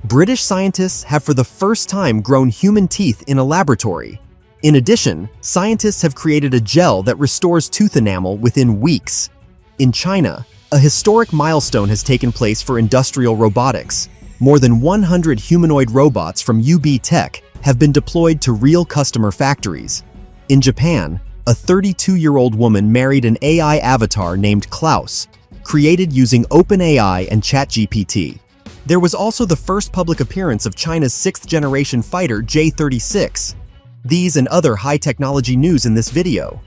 British scientists have for the first time grown human teeth in a laboratory. In addition, scientists have created a gel that restores tooth enamel within weeks. In China, a historic milestone has taken place for industrial robotics. More than 100 humanoid robots from UB Tech have been deployed to real customer factories. In Japan, a 32-year-old woman married an AI avatar named Klaus, created using OpenAI and ChatGPT. There was also the first public appearance of China's sixth-generation fighter J-36. These and other high-technology news in this video.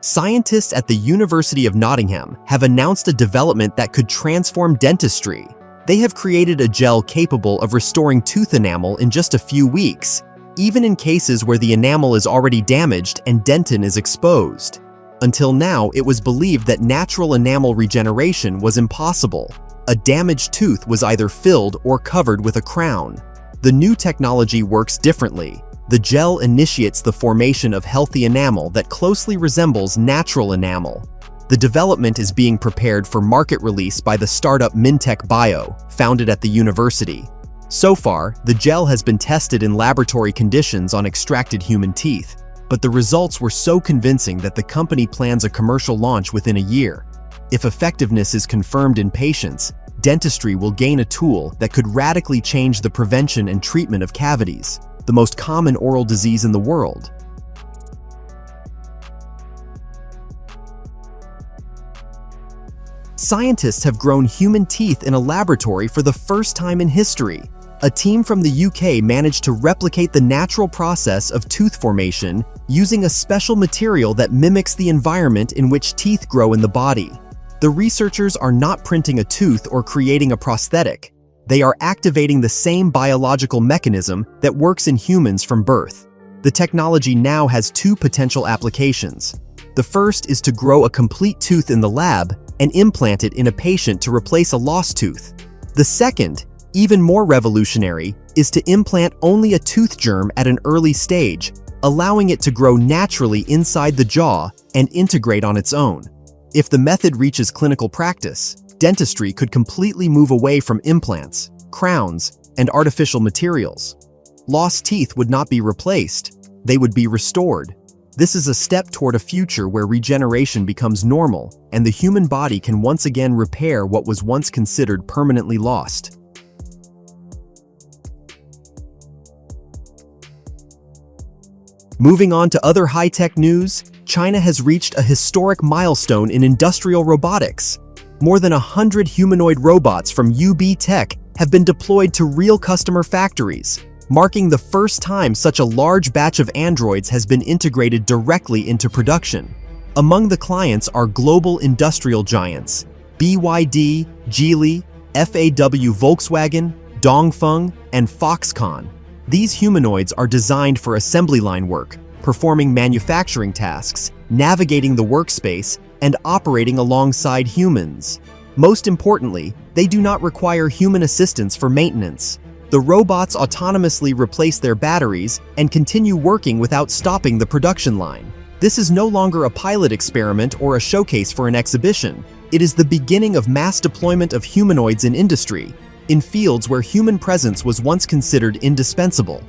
Scientists at the University of Nottingham have announced a development that could transform dentistry. They have created a gel capable of restoring tooth enamel in just a few weeks, even in cases where the enamel is already damaged and dentin is exposed. Until now, it was believed that natural enamel regeneration was impossible. A damaged tooth was either filled or covered with a crown. The new technology works differently. The gel initiates the formation of healthy enamel that closely resembles natural enamel. The development is being prepared for market release by the startup Mintech Bio, founded at the university. So far, the gel has been tested in laboratory conditions on extracted human teeth, but the results were so convincing that the company plans a commercial launch within a year. If effectiveness is confirmed in patients, dentistry will gain a tool that could radically change the prevention and treatment of cavities, the most common oral disease in the world. Scientists have grown human teeth in a laboratory for the first time in history. A team from the UK managed to replicate the natural process of tooth formation using a special material that mimics the environment in which teeth grow in the body. The researchers are not printing a tooth or creating a prosthetic. They are activating the same biological mechanism that works in humans from birth. The technology now has two potential applications. The first is to grow a complete tooth in the lab and implant it in a patient to replace a lost tooth. The second, even more revolutionary, is to implant only a tooth germ at an early stage, allowing it to grow naturally inside the jaw and integrate on its own. If the method reaches clinical practice, dentistry could completely move away from implants, crowns, and artificial materials. Lost teeth would not be replaced, they would be restored. This is a step toward a future where regeneration becomes normal and the human body can once again repair what was once considered permanently lost. Moving on to other high-tech news, China has reached a historic milestone in industrial robotics. More than 100 humanoid robots from UB Tech have been deployed to real customer factories, marking the first time such a large batch of androids has been integrated directly into production. Among the clients are global industrial giants, BYD, Geely, FAW Volkswagen, Dongfeng, and Foxconn. These humanoids are designed for assembly line work, performing manufacturing tasks, navigating the workspace, and operating alongside humans. Most importantly, they do not require human assistance for maintenance. The robots autonomously replace their batteries and continue working without stopping the production line. This is no longer a pilot experiment or a showcase for an exhibition. It is the beginning of mass deployment of humanoids in industry, in fields where human presence was once considered indispensable.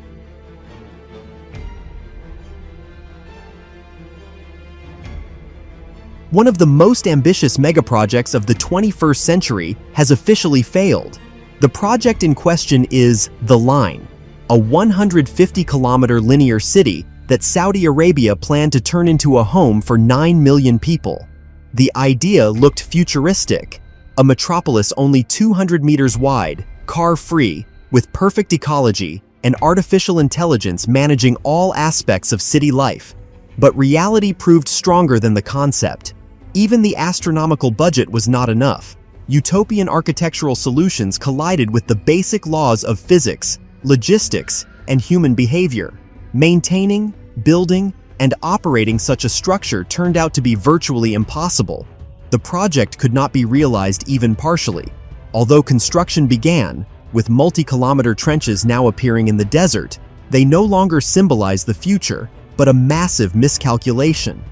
One of the most ambitious megaprojects of the 21st century has officially failed. The project in question is The Line, a 150-kilometer linear city that Saudi Arabia planned to turn into a home for 9 million people. The idea looked futuristic, a metropolis only 200 meters wide, car-free, with perfect ecology and artificial intelligence managing all aspects of city life. But reality proved stronger than the concept. Even the astronomical budget was not enough. Utopian architectural solutions collided with the basic laws of physics, logistics, and human behavior. Maintaining, building, and operating such a structure turned out to be virtually impossible. The project could not be realized even partially. Although construction began, with multi-kilometer trenches now appearing in the desert, They no longer symbolize the future, but a massive miscalculation.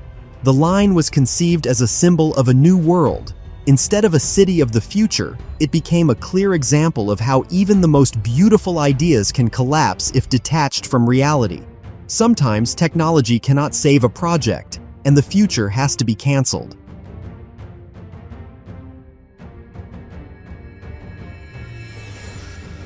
The line was conceived as a symbol of a new world. Instead of a city of the future, it became a clear example of how even the most beautiful ideas can collapse if detached from reality. Sometimes technology cannot save a project, and the future has to be cancelled.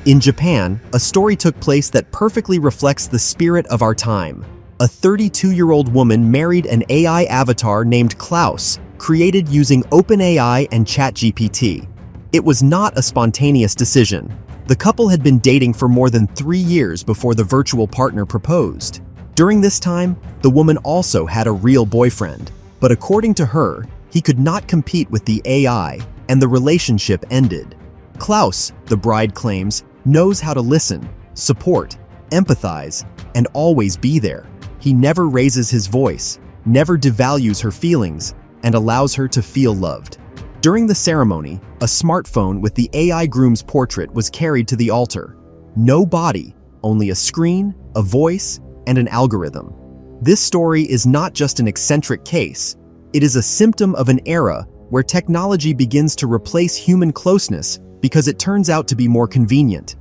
In Japan, a story took place that perfectly reflects the spirit of our time. A 32-year-old woman married an AI avatar named Klaus, created using OpenAI and ChatGPT. It was not a spontaneous decision. The couple had been dating for more than 3 years before the virtual partner proposed. During this time, the woman also had a real boyfriend, but according to her, he could not compete with the AI, and the relationship ended. Klaus, the bride claims, knows how to listen, support, empathize, and always be there. He never raises his voice, never devalues her feelings, and allows her to feel loved. During the ceremony, a smartphone with the AI groom's portrait was carried to the altar. No body, only a screen, a voice, and an algorithm. This story is not just an eccentric case. It is a symptom of an era where technology begins to replace human closeness because it turns out to be more convenient.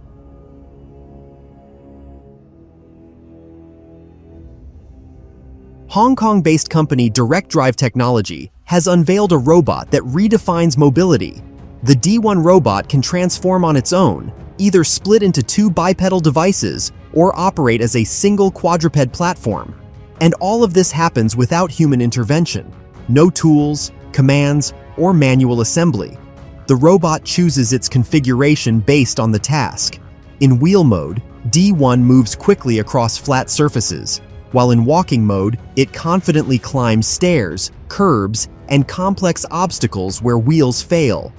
Hong Kong-based company Direct Drive Technology has unveiled a robot that redefines mobility. The D1 robot can transform on its own, either split into 2 bipedal devices or operate as a single quadruped platform. And all of this happens without human intervention. No tools, commands, or manual assembly. The robot chooses its configuration based on the task. In wheel mode, D1 moves quickly across flat surfaces, while in walking mode, it confidently climbs stairs, curbs, and complex obstacles where wheels fail.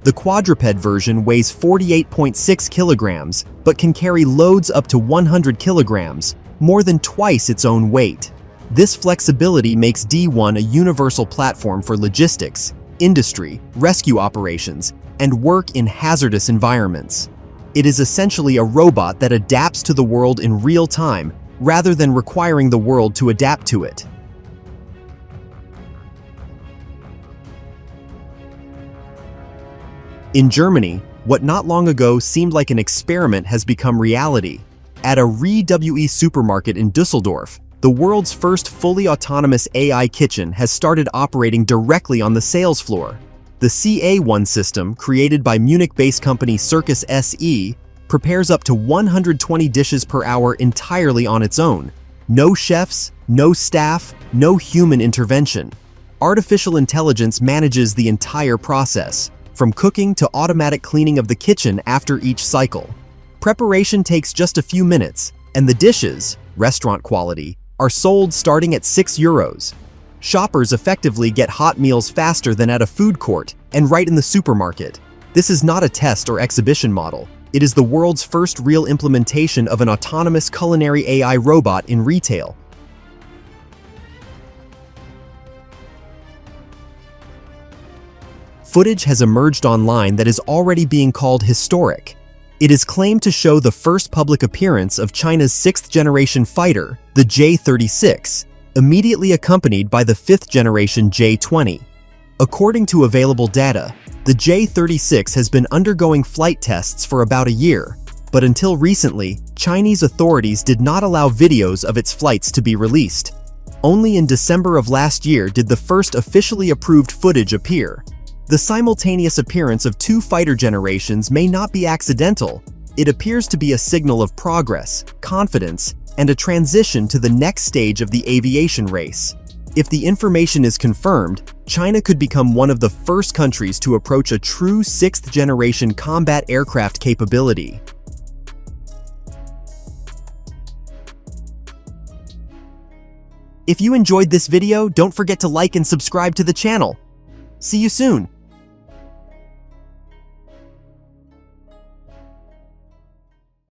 The quadruped version weighs 48.6 kilograms, but can carry loads up to 100 kilograms, more than twice its own weight. This flexibility makes D1 a universal platform for logistics, industry, rescue operations, and work in hazardous environments. It is essentially a robot that adapts to the world in real time, rather than requiring the world to adapt to it. In Germany, what not long ago seemed like an experiment has become reality. At a REWE supermarket in Düsseldorf, the world's first fully autonomous AI kitchen has started operating directly on the sales floor. The CA1 system, created by Munich-based company Circus SE, prepares up to 120 dishes per hour entirely on its own. No chefs, no staff, no human intervention. Artificial intelligence manages the entire process, from cooking to automatic cleaning of the kitchen after each cycle. Preparation takes just a few minutes, and the dishes, restaurant quality, are sold starting at €6. Shoppers effectively get hot meals faster than at a food court and right in the supermarket. This is not a test or exhibition model. It is the world's first real implementation of an autonomous culinary AI robot in retail. Footage has emerged online that is already being called historic. It is claimed to show the first public appearance of China's 6th-generation fighter, the J-36, immediately accompanied by the 5th-generation J-20. According to available data, the J-36 has been undergoing flight tests for about a year, but until recently, Chinese authorities did not allow videos of its flights to be released. Only in December of last year did the first officially approved footage appear. The simultaneous appearance of 2 fighter generations may not be accidental. It appears to be a signal of progress, confidence, and a transition to the next stage of the aviation race. If the information is confirmed, China could become one of the first countries to approach a true 6th-generation combat aircraft capability. If you enjoyed this video, don't forget to like and subscribe to the channel. See you soon!